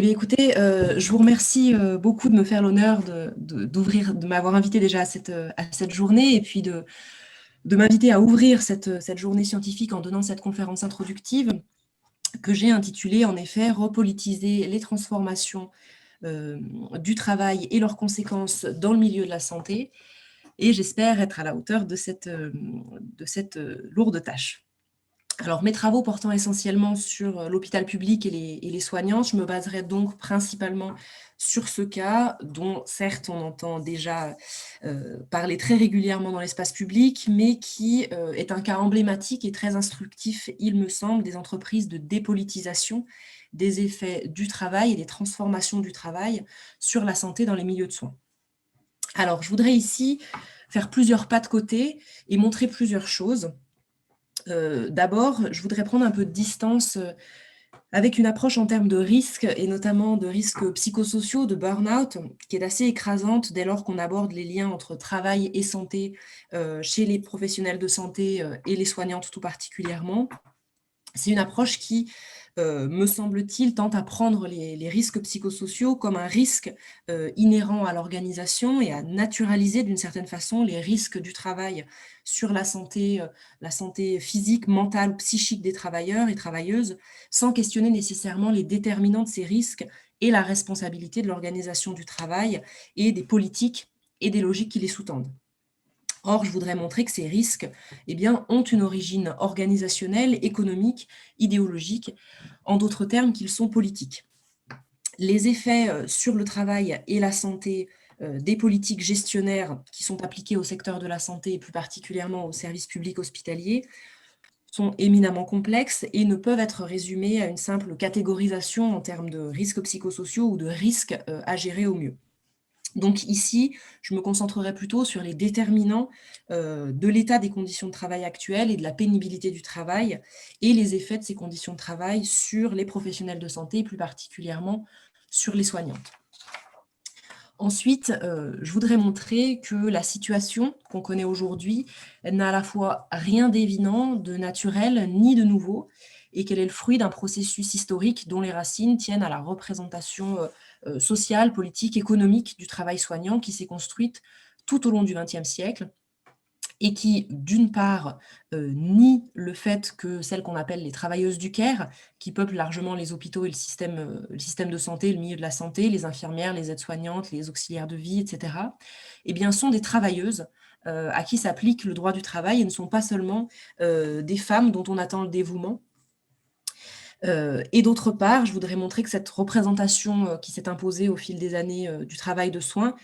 bien, écoutez, je vous remercie beaucoup de me faire l'honneur de m'avoir invité déjà à cette journée et puis de m'inviter à ouvrir cette journée scientifique en donnant cette conférence introductive que j'ai intitulée en effet «Repolitiser les transformations du travail et leurs conséquences dans le milieu de la santé» et j'espère être à la hauteur de cette lourde tâche. Alors, mes travaux portant essentiellement sur l'hôpital public et les soignants, je me baserai donc principalement sur ce cas dont, certes, on entend déjà parler très régulièrement dans l'espace public, mais qui est un cas emblématique et très instructif, il me semble, des entreprises de dépolitisation des effets du travail et des transformations du travail sur la santé dans les milieux de soins. Alors, je voudrais ici faire plusieurs pas de côté et montrer plusieurs choses. D'abord, je voudrais prendre un peu de distance avec une approche en termes de risques, et notamment de risques psychosociaux, de burn-out, qui est assez écrasante dès lors qu'on aborde les liens entre travail et santé chez les professionnels de santé et les soignantes tout particulièrement. C'est une approche qui, me semble-t-il, tente à prendre les risques psychosociaux comme un risque inhérent à l'organisation et à naturaliser d'une certaine façon les risques du travail sur la santé physique, mentale, psychique des travailleurs et travailleuses, sans questionner nécessairement les déterminants de ces risques et la responsabilité de l'organisation du travail et des politiques et des logiques qui les sous-tendent. Or, je voudrais montrer que ces risques ont une origine organisationnelle, économique, idéologique, en d'autres termes qu'ils sont politiques. Les effets sur le travail et la santé des politiques gestionnaires qui sont appliquées au secteur de la santé et plus particulièrement au service public hospitalier sont éminemment complexes et ne peuvent être résumés à une simple catégorisation en termes de risques psychosociaux ou de risques à gérer au mieux. Donc ici, je me concentrerai plutôt sur les déterminants de l'état des conditions de travail actuelles et de la pénibilité du travail et les effets de ces conditions de travail sur les professionnels de santé, plus particulièrement sur les soignantes. Ensuite, je voudrais montrer que la situation qu'on connaît aujourd'hui n'a à la fois rien d'évident, de naturel, ni de nouveau, et qu'elle est le fruit d'un processus historique dont les racines tiennent à la représentation sociale, politique, économique du travail soignant qui s'est construite tout au long du XXe siècle et qui, d'une part, nie le fait que celles qu'on appelle les travailleuses du care, qui peuplent largement les hôpitaux et le système de santé, le milieu de la santé, les infirmières, les aides-soignantes, les auxiliaires de vie, etc., sont des travailleuses à qui s'applique le droit du travail et ne sont pas seulement des femmes dont on attend le dévouement. Et d'autre part, je voudrais montrer que cette représentation qui s'est imposée au fil des années du travail de soins,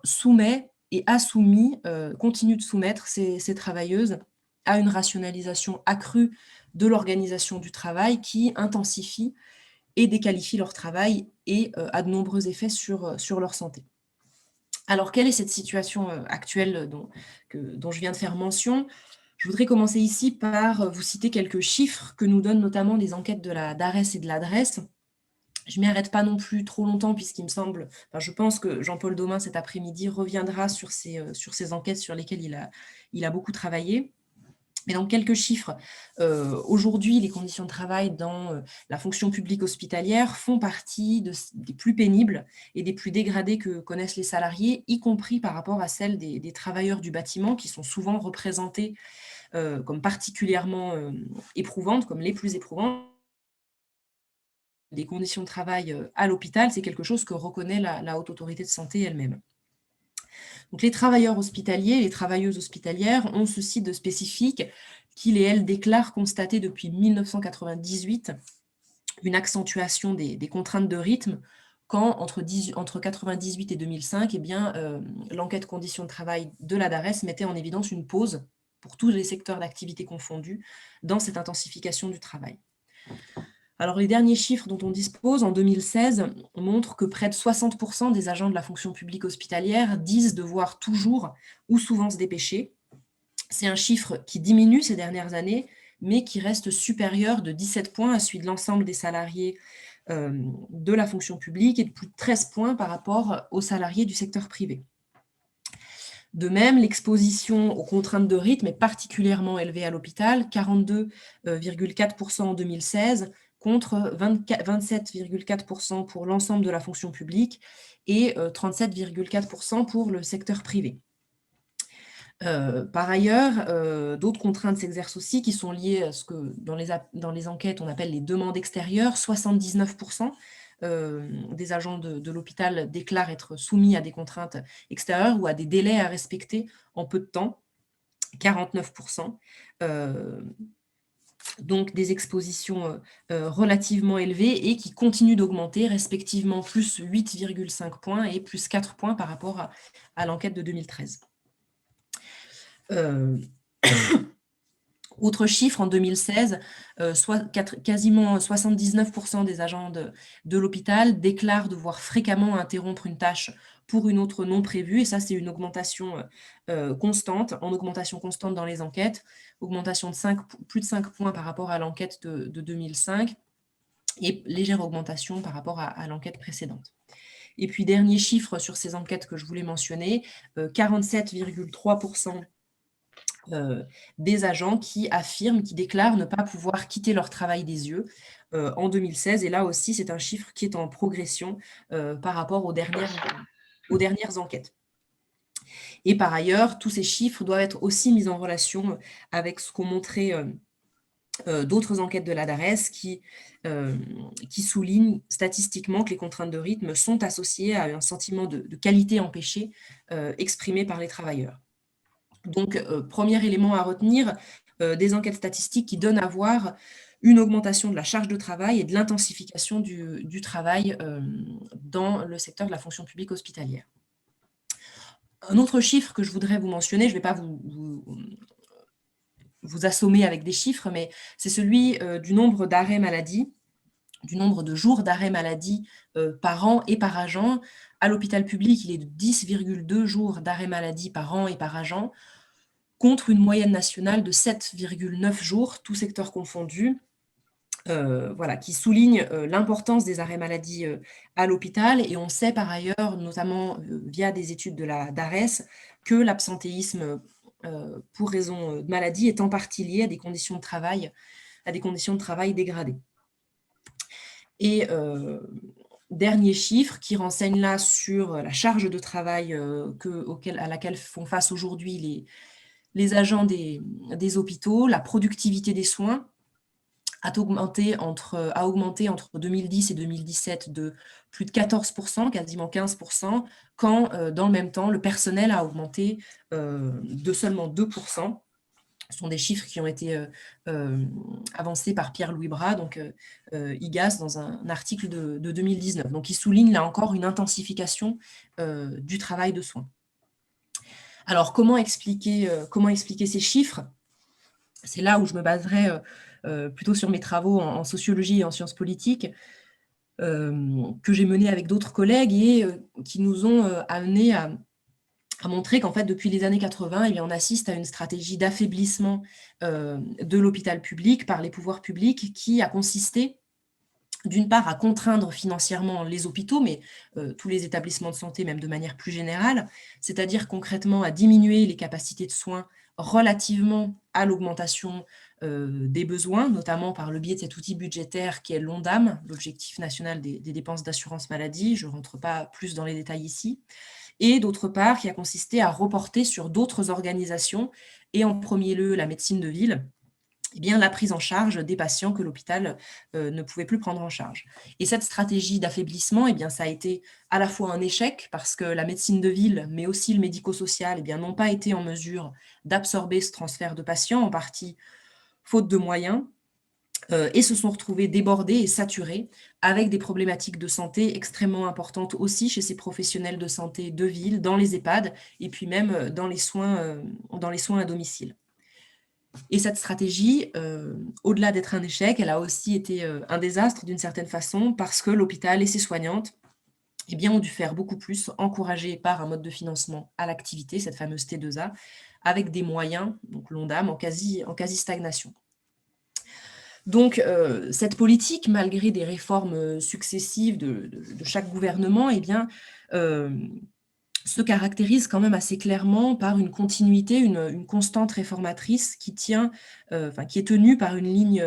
soumet et a soumis, continue de soumettre ces travailleuses à une rationalisation accrue de l'organisation du travail qui intensifie et déqualifie leur travail et a de nombreux effets sur leur santé. Alors, quelle est cette situation actuelle dont je viens de faire mention? Je voudrais commencer ici par vous citer quelques chiffres que nous donnent notamment les enquêtes de la DARES et de l'ADRES. Je ne m'y arrête pas non plus trop longtemps puisqu'il me semble, je pense que Jean-Paul Domin cet après-midi reviendra sur ces enquêtes sur lesquelles il a beaucoup travaillé. Mais donc quelques chiffres. Aujourd'hui, les conditions de travail dans la fonction publique hospitalière font partie des plus pénibles et des plus dégradées que connaissent les salariés, y compris par rapport à celles des travailleurs du bâtiment, qui sont souvent représentés comme particulièrement éprouvantes, comme les plus éprouvantes. Des conditions de travail à l'hôpital, c'est quelque chose que reconnaît la Haute Autorité de Santé elle-même. Donc les travailleurs hospitaliers, les travailleuses hospitalières ont ceci de spécifique qu'ils et elles déclarent constater depuis 1998 une accentuation des contraintes de rythme quand, entre 1998 et 2005, l'enquête conditions de travail de la DARES mettait en évidence une pause pour tous les secteurs d'activité confondus dans cette intensification du travail. Alors, les derniers chiffres dont on dispose, en 2016, montrent que près de 60% des agents de la fonction publique hospitalière disent devoir toujours ou souvent se dépêcher. C'est un chiffre qui diminue ces dernières années, mais qui reste supérieur de 17 points à celui de l'ensemble des salariés de la fonction publique et de plus de 13 points par rapport aux salariés du secteur privé. De même, l'exposition aux contraintes de rythme est particulièrement élevée à l'hôpital, 42,4% en 2016, contre 27,4% pour l'ensemble de la fonction publique et 37,4% pour le secteur privé. Par ailleurs, d'autres contraintes s'exercent aussi qui sont liées à ce que dans les enquêtes on appelle les demandes extérieures. 79% des agents de l'hôpital déclarent être soumis à des contraintes extérieures ou à des délais à respecter en peu de temps, 49%. Donc des expositions relativement élevées et qui continuent d'augmenter, respectivement plus 8,5 points et plus 4 points par rapport à l'enquête de 2013. Autre chiffre, en 2016, quasiment 79% des agents de l'hôpital déclarent devoir fréquemment interrompre une tâche pour une autre non prévue, et ça c'est une augmentation constante, en augmentation constante dans les enquêtes, augmentation de plus de 5 points par rapport à l'enquête de 2005, et légère augmentation par rapport à l'enquête précédente. Et puis dernier chiffre sur ces enquêtes que je voulais mentionner, 47,3% des agents qui affirment, qui déclarent ne pas pouvoir quitter leur travail des yeux en 2016. Et là aussi, c'est un chiffre qui est en progression par rapport aux dernières enquêtes. Et par ailleurs, tous ces chiffres doivent être aussi mis en relation avec ce qu'ont montré d'autres enquêtes de la DARES qui soulignent statistiquement que les contraintes de rythme sont associées à un sentiment de qualité empêchée exprimé par les travailleurs. Donc, premier élément à retenir, des enquêtes statistiques qui donnent à voir une augmentation de la charge de travail et de l'intensification du travail dans le secteur de la fonction publique hospitalière. Un autre chiffre que je voudrais vous mentionner, je ne vais pas vous assommer avec des chiffres, mais c'est celui du nombre d'arrêts maladie, du nombre de jours d'arrêt maladie par an et par agent. À l'hôpital public, il est de 10,2 jours d'arrêt maladie par an et par agent, contre une moyenne nationale de 7,9 jours, tout secteur confondu, voilà, qui souligne l'importance des arrêts maladie à l'hôpital. Et on sait par ailleurs, notamment via des études de la DARES, que l'absentéisme pour raison de maladie est en partie lié à des conditions de travail, dégradées. Et dernier chiffre qui renseigne là sur la charge de travail à laquelle font face aujourd'hui les agents des hôpitaux. La productivité des soins a augmenté entre 2010 et 2017 de plus de 14%, quasiment 15%, quand dans le même temps, le personnel a augmenté de seulement 2%. Ce sont des chiffres qui ont été avancés par Pierre-Louis Bras, donc IGAS, dans un article de 2019. Donc, il souligne là encore une intensification du travail de soins. Alors, comment expliquer ces chiffres? C'est là où je me baserai plutôt sur mes travaux en sociologie et en sciences politiques que j'ai menés avec d'autres collègues et qui nous ont amenés à montrer qu'en fait, depuis les années 80, eh bien, on assiste à une stratégie d'affaiblissement de l'hôpital public par les pouvoirs publics qui a consisté, d'une part, à contraindre financièrement les hôpitaux, mais tous les établissements de santé, même de manière plus générale, c'est-à-dire concrètement à diminuer les capacités de soins relativement à l'augmentation des besoins, notamment par le biais de cet outil budgétaire qui est l'ONDAM, l'Objectif national des dépenses d'assurance maladie. Je ne rentre pas plus dans les détails ici. Et d'autre part, qui a consisté à reporter sur d'autres organisations, et en premier lieu la médecine de ville, eh bien, la prise en charge des patients que l'hôpital ne pouvait plus prendre en charge. Et cette stratégie d'affaiblissement, eh bien, ça a été à la fois un échec, parce que la médecine de ville, mais aussi le médico-social, eh bien, n'ont pas été en mesure d'absorber ce transfert de patients, en partie faute de moyens, et se sont retrouvés débordés et saturés, avec des problématiques de santé extrêmement importantes aussi chez ces professionnels de santé de ville, dans les EHPAD, et puis même dans les soins à domicile. Et cette stratégie, au-delà d'être un échec, elle a aussi été un désastre d'une certaine façon, parce que l'hôpital et ses soignantes eh bien, ont dû faire beaucoup plus, encouragés par un mode de financement à l'activité, cette fameuse T2A, avec des moyens, donc l'ONDAM, en quasi-stagnation. Donc, cette politique, malgré des réformes successives de chaque gouvernement, eh bien, se caractérise quand même assez clairement par une continuité, une constante réformatrice qui tient, qui est tenue par une ligne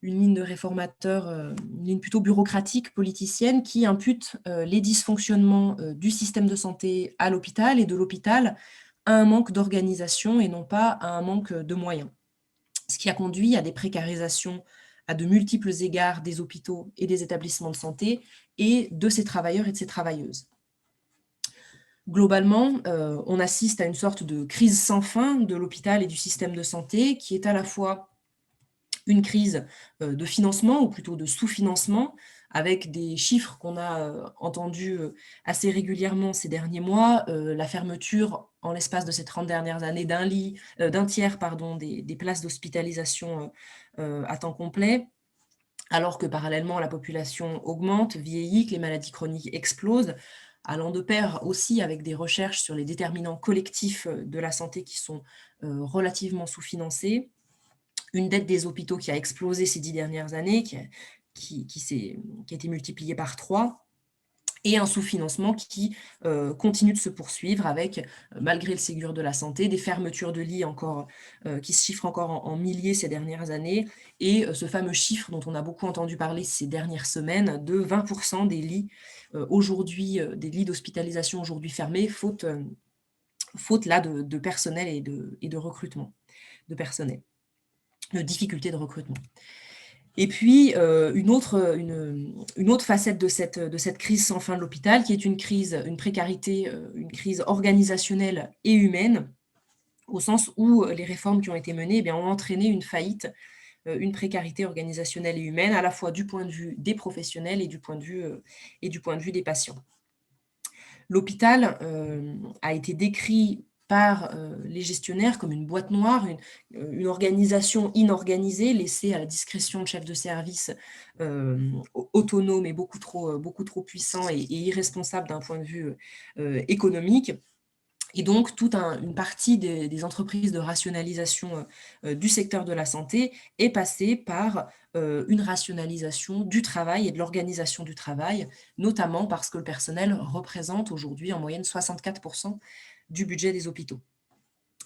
une ligne de réformateur, une ligne plutôt bureaucratique, politicienne, qui impute les dysfonctionnements du système de santé à l'hôpital et de l'hôpital à un manque d'organisation et non pas à un manque de moyens. Ce qui a conduit à des précarisations à de multiples égards des hôpitaux et des établissements de santé et de ces travailleurs et de ces travailleuses. Globalement, on assiste à une sorte de crise sans fin de l'hôpital et du système de santé qui est à la fois une crise de financement ou plutôt de sous-financement, avec des chiffres qu'on a entendus assez régulièrement ces derniers mois, la fermeture en l'espace de ces 30 dernières années d'un tiers des places d'hospitalisation à temps complet, alors que parallèlement la population augmente, vieillit, que les maladies chroniques explosent, allant de pair aussi avec des recherches sur les déterminants collectifs de la santé qui sont relativement sous-financés, une dette des hôpitaux qui a explosé ces 10 dernières années, qui a été multipliée par 3, et un sous-financement qui continue de se poursuivre avec, malgré le Ségur de la santé, des fermetures de lits encore qui se chiffrent encore en milliers ces dernières années, et ce fameux chiffre dont on a beaucoup entendu parler ces dernières semaines, de 20% des lits aujourd'hui, des lits d'hospitalisation aujourd'hui fermés, faute là de personnel et de recrutement de personnel. De difficultés de recrutement. Et puis, une autre facette de cette crise sans fin de l'hôpital, qui est une précarité, une crise organisationnelle et humaine, au sens où les réformes qui ont été menées, eh bien, ont entraîné une faillite, une précarité organisationnelle et humaine, à la fois du point de vue des professionnels et du point de vue des patients. L'hôpital a été décrit par les gestionnaires comme une boîte noire, une organisation inorganisée, laissée à la discrétion de chefs de service autonomes et beaucoup trop puissants et irresponsables d'un point de vue économique. Et donc, une partie des entreprises de rationalisation du secteur de la santé est passée par une rationalisation du travail et de l'organisation du travail, notamment parce que le personnel représente aujourd'hui en moyenne 64% du budget des hôpitaux.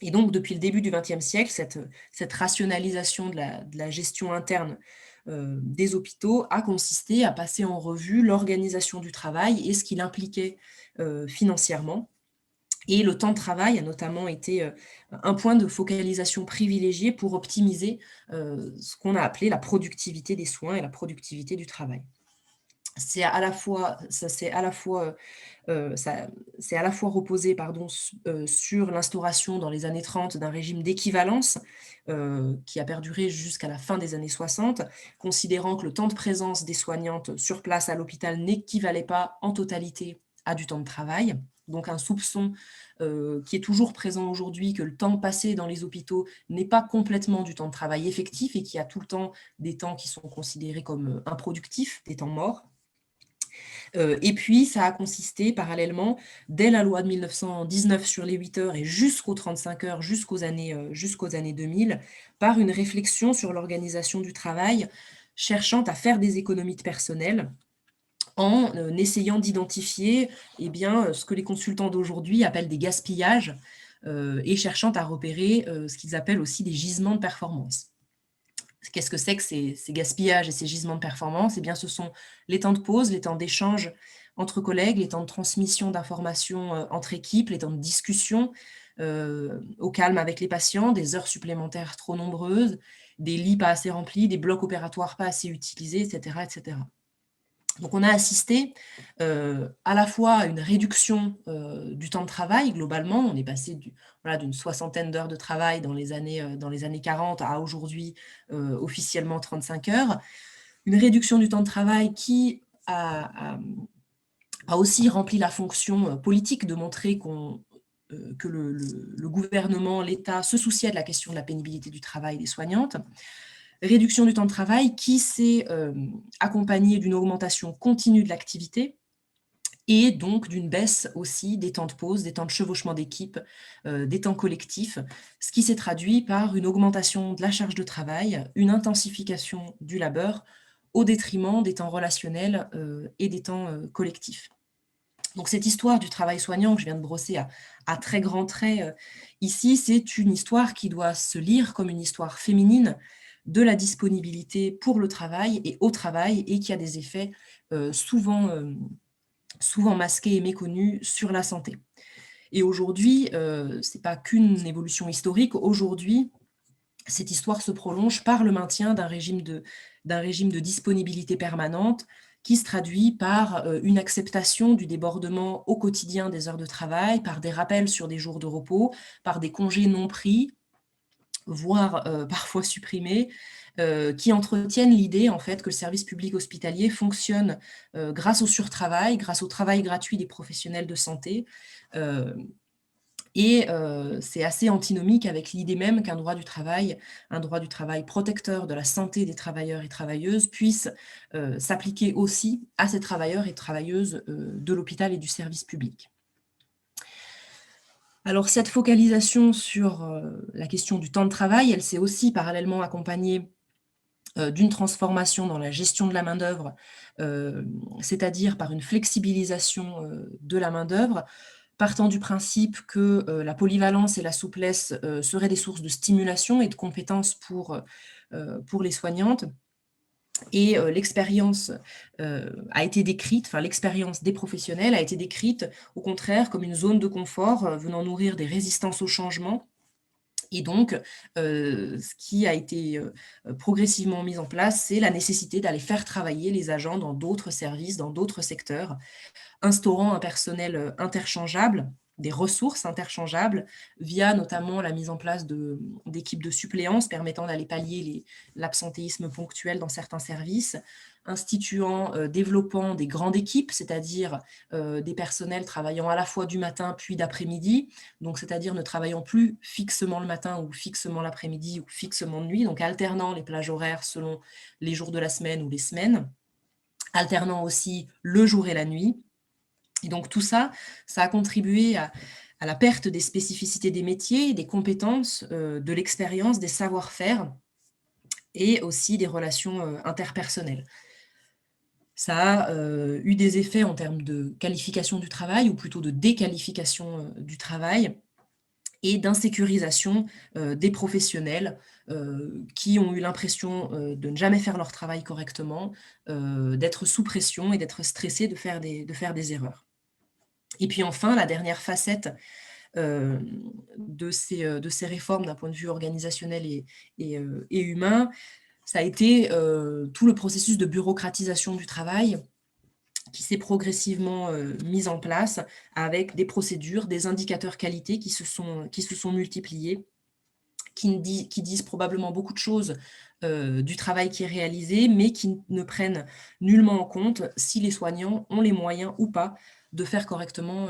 Et donc, depuis le début du XXe siècle, cette rationalisation de la gestion interne des hôpitaux a consisté à passer en revue l'organisation du travail et ce qu'il impliquait financièrement. Et le temps de travail a notamment été un point de focalisation privilégié pour optimiser ce qu'on a appelé la productivité des soins et la productivité du travail. C'est à la fois reposé sur l'instauration dans les années 30 d'un régime d'équivalence qui a perduré jusqu'à la fin des années 60, considérant que le temps de présence des soignantes sur place à l'hôpital n'équivalait pas en totalité à du temps de travail. Donc un soupçon qui est toujours présent aujourd'hui, que le temps passé dans les hôpitaux n'est pas complètement du temps de travail effectif et qu'il y a tout le temps des temps qui sont considérés comme improductifs, des temps morts. Et puis, ça a consisté parallèlement, dès la loi de 1919 sur les 8 heures et jusqu'aux 35 heures, jusqu'aux années 2000, par une réflexion sur l'organisation du travail, cherchant à faire des économies de personnel, en essayant d'identifier ce que les consultants d'aujourd'hui appellent des gaspillages, et cherchant à repérer ce qu'ils appellent aussi des gisements de performance. Qu'est-ce que c'est que ces gaspillages et ces gisements de performance? Eh bien, ce sont les temps de pause, les temps d'échange entre collègues, les temps de transmission d'informations entre équipes, les temps de discussion au calme avec les patients, des heures supplémentaires trop nombreuses, des lits pas assez remplis, des blocs opératoires pas assez utilisés, etc. etc. Donc on a assisté à la fois à une réduction du temps de travail globalement. On est passé d'une soixantaine d'heures de travail dans les années 40 à aujourd'hui officiellement 35 heures. Une réduction du temps de travail qui a aussi rempli la fonction politique de montrer que le gouvernement, l'État se souciait de la question de la pénibilité du travail des soignantes. Réduction du temps de travail qui s'est accompagnée d'une augmentation continue de l'activité et donc d'une baisse aussi des temps de pause, des temps de chevauchement d'équipe, des temps collectifs, ce qui s'est traduit par une augmentation de la charge de travail, une intensification du labeur au détriment des temps relationnels et des temps collectifs. Donc cette histoire du travail soignant que je viens de brosser à très grands traits ici, c'est une histoire qui doit se lire comme une histoire féminine, de la disponibilité pour le travail et au travail, et qui a des effets souvent masqués et méconnus sur la santé. Et aujourd'hui, ce n'est pas qu'une évolution historique. Aujourd'hui, cette histoire se prolonge par le maintien d'un régime de disponibilité permanente qui se traduit par une acceptation du débordement au quotidien des heures de travail, par des rappels sur des jours de repos, par des congés non pris, voire parfois supprimés, qui entretiennent l'idée en fait que le service public hospitalier fonctionne grâce au surtravail, grâce au travail gratuit des professionnels de santé, et c'est assez antinomique avec l'idée même qu'un droit du travail, un droit du travail protecteur de la santé des travailleurs et travailleuses, puisse s'appliquer aussi à ces travailleurs et travailleuses de l'hôpital et du service public. Alors cette focalisation sur la question du temps de travail, elle s'est aussi parallèlement accompagnée d'une transformation dans la gestion de la main-d'œuvre, c'est-à-dire par une flexibilisation de la main-d'œuvre, partant du principe que la polyvalence et la souplesse seraient des sources de stimulation et de compétences pour les soignantes. Et l'expérience a été décrite, enfin l'expérience des professionnels a été décrite au contraire comme une zone de confort venant nourrir des résistances au changement. Et donc, ce qui a été progressivement mis en place, c'est la nécessité d'aller faire travailler les agents dans d'autres services, dans d'autres secteurs, instaurant un personnel interchangeable, des ressources interchangeables, via notamment la mise en place d'équipes de suppléance permettant d'aller pallier l'absentéisme ponctuel dans certains services, développant des grandes équipes, c'est-à-dire des personnels travaillant à la fois du matin puis d'après-midi, donc c'est-à-dire ne travaillant plus fixement le matin ou fixement l'après-midi ou fixement de nuit, donc alternant les plages horaires selon les jours de la semaine ou les semaines, alternant aussi le jour et la nuit. Et donc tout ça, ça a contribué à la perte des spécificités des métiers, des compétences, de l'expérience, des savoir-faire et aussi des relations interpersonnelles. Ça a eu des effets en termes de qualification du travail, ou plutôt de déqualification du travail, et d'insécurisation des professionnels qui ont eu l'impression de ne jamais faire leur travail correctement, d'être sous pression et d'être stressés de faire des erreurs. Et puis enfin, la dernière facette de ces réformes d'un point de vue organisationnel et humain, ça a été tout le processus de bureaucratisation du travail qui s'est progressivement mis en place avec des procédures, des indicateurs qualité qui se sont multipliés, qui disent probablement beaucoup de choses du travail qui est réalisé, mais qui ne prennent nullement en compte si les soignants ont les moyens ou pas de faire correctement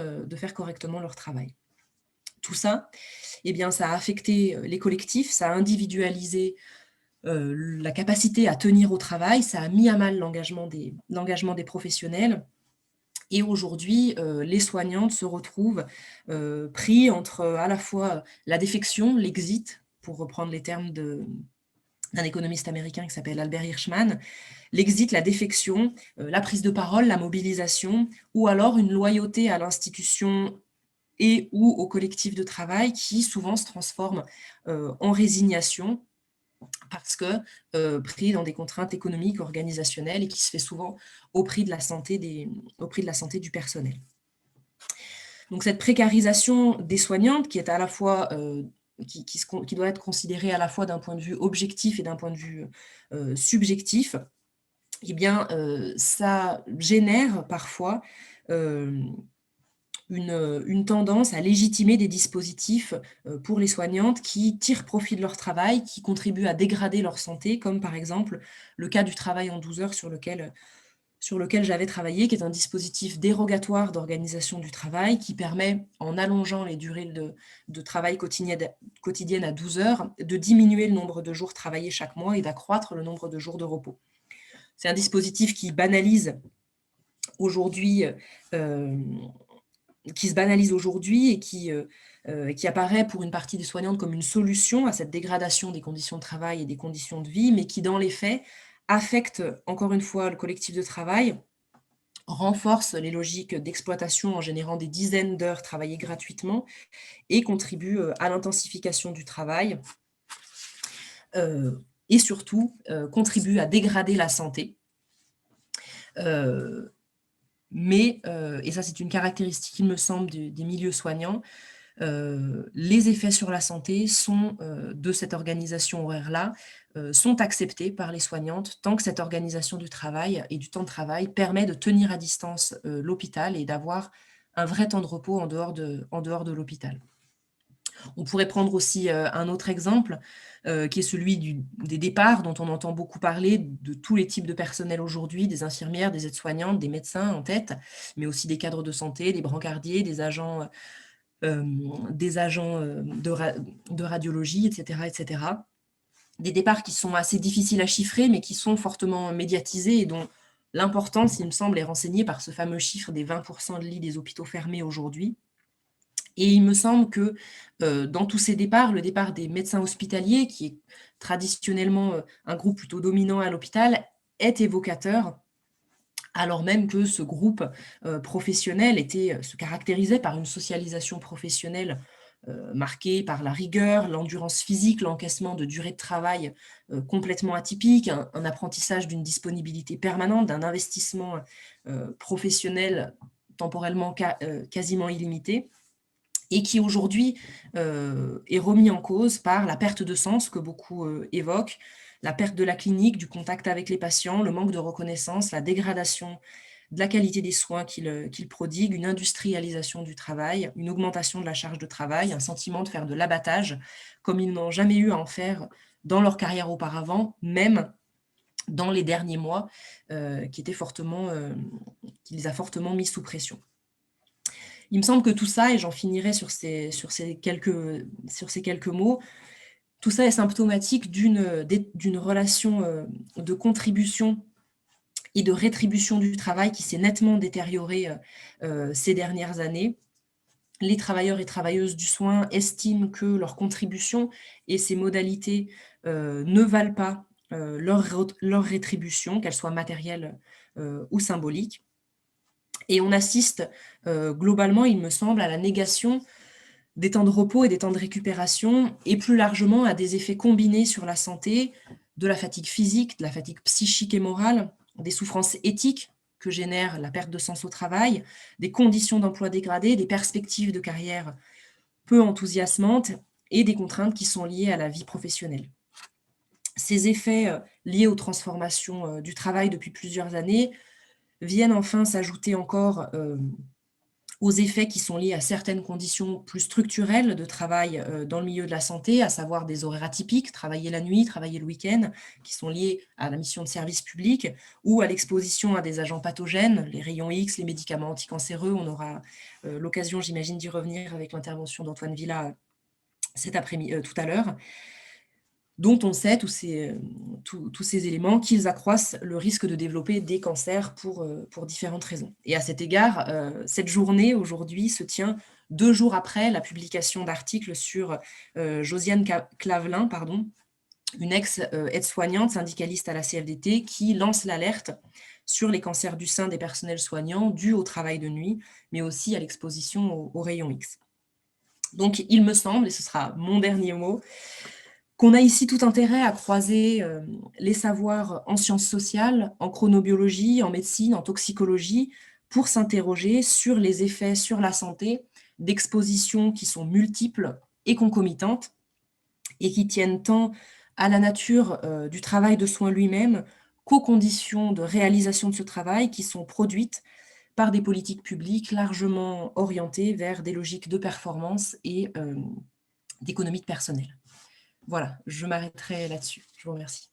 leur travail. Tout ça, eh bien, ça a affecté les collectifs, ça a individualisé la capacité à tenir au travail, ça a mis à mal l'engagement des professionnels. Et aujourd'hui, les soignantes se retrouvent pris entre à la fois la défection, l'exit, pour reprendre les termes d'un économiste américain qui s'appelle Albert Hirschman, l'exit, la défection, la prise de parole, la mobilisation, ou alors une loyauté à l'institution et ou au collectif de travail qui souvent se transforme en résignation parce que pris dans des contraintes économiques, organisationnelles, et qui se fait souvent au prix de la santé du personnel. Donc cette précarisation des soignantes, qui est à la fois qui doit être considérée à la fois d'un point de vue objectif et d'un point de vue subjectif, eh bien, ça génère parfois une tendance à légitimer des dispositifs pour les soignantes qui tirent profit de leur travail, qui contribuent à dégrader leur santé, comme par exemple le cas du travail en 12 heures sur lequel j'avais travaillé, qui est un dispositif dérogatoire d'organisation du travail qui permet, en allongeant les durées de travail quotidiennes à 12 heures, de diminuer le nombre de jours travaillés chaque mois et d'accroître le nombre de jours de repos. C'est un dispositif qui banalise aujourd'hui et qui apparaît pour une partie des soignantes comme une solution à cette dégradation des conditions de travail et des conditions de vie, mais qui, dans les faits, affecte encore une fois le collectif de travail, renforce les logiques d'exploitation en générant des dizaines d'heures travaillées gratuitement et contribue à l'intensification du travail et surtout contribuent à dégrader la santé. Mais, et ça c'est une caractéristique, il me semble, des milieux soignants, les effets sur la santé sont, de cette organisation horaire-là, sont acceptés par les soignantes tant que cette organisation du travail et du temps de travail permet de tenir à distance l'hôpital et d'avoir un vrai temps de repos en dehors de l'hôpital. On pourrait prendre aussi un autre exemple, qui est celui des départs dont on entend beaucoup parler, de tous les types de personnel aujourd'hui, des infirmières, des aides-soignantes, des médecins en tête, mais aussi des cadres de santé, des brancardiers, des agents de radiologie, etc., etc. Des départs qui sont assez difficiles à chiffrer, mais qui sont fortement médiatisés et dont l'importance, il me semble, est renseignée par ce fameux chiffre des 20% de lits des hôpitaux fermés aujourd'hui. Et il me semble que dans tous ces départs, le départ des médecins hospitaliers, qui est traditionnellement un groupe plutôt dominant à l'hôpital, est évocateur, alors même que ce groupe professionnel se caractérisait par une socialisation professionnelle marquée par la rigueur, l'endurance physique, l'encaissement de durée de travail complètement atypique, un apprentissage d'une disponibilité permanente, d'un investissement professionnel temporellement quasiment illimité, et qui aujourd'hui est remis en cause par la perte de sens que beaucoup évoquent, la perte de la clinique, du contact avec les patients, le manque de reconnaissance, la dégradation de la qualité des soins qu'ils prodiguent, une industrialisation du travail, une augmentation de la charge de travail, un sentiment de faire de l'abattage, comme ils n'ont jamais eu à en faire dans leur carrière auparavant, même dans les derniers mois, qui les a fortement mis sous pression. Il me semble que tout ça, et j'en finirai sur ces quelques mots, tout ça est symptomatique d'une relation de contribution et de rétribution du travail qui s'est nettement détériorée ces dernières années. Les travailleurs et travailleuses du soin estiment que leur contribution et ses modalités ne valent pas leur rétribution, qu'elle soit matérielle ou symbolique. Et on assiste globalement, il me semble, à la négation des temps de repos et des temps de récupération, et plus largement à des effets combinés sur la santé, de la fatigue physique, de la fatigue psychique et morale, des souffrances éthiques que génère la perte de sens au travail, des conditions d'emploi dégradées, des perspectives de carrière peu enthousiasmantes et des contraintes qui sont liées à la vie professionnelle. Ces effets liés aux transformations du travail depuis plusieurs années viennent enfin s'ajouter encore aux effets qui sont liés à certaines conditions plus structurelles de travail dans le milieu de la santé, à savoir des horaires atypiques, travailler la nuit, travailler le week-end, qui sont liés à la mission de service public, ou à l'exposition à des agents pathogènes, les rayons X, les médicaments anticancéreux. On aura l'occasion, j'imagine, d'y revenir avec l'intervention d'Antoine Villa cet après-midi, tout à l'heure, dont on sait, tous ces éléments, qu'ils accroissent le risque de développer des cancers pour différentes raisons. Et à cet égard, cette journée, aujourd'hui, se tient 2 jours après la publication d'articles sur Josiane Clavelin, une ex-aide-soignante syndicaliste à la CFDT, qui lance l'alerte sur les cancers du sein des personnels soignants dus au travail de nuit, mais aussi à l'exposition aux rayons X. Donc, il me semble, et ce sera mon dernier mot, qu'on a ici tout intérêt à croiser les savoirs en sciences sociales, en chronobiologie, en médecine, en toxicologie, pour s'interroger sur les effets sur la santé d'expositions qui sont multiples et concomitantes, et qui tiennent tant à la nature du travail de soin lui-même qu'aux conditions de réalisation de ce travail qui sont produites par des politiques publiques largement orientées vers des logiques de performance et d'économie de personnel. Voilà, je m'arrêterai là-dessus. Je vous remercie.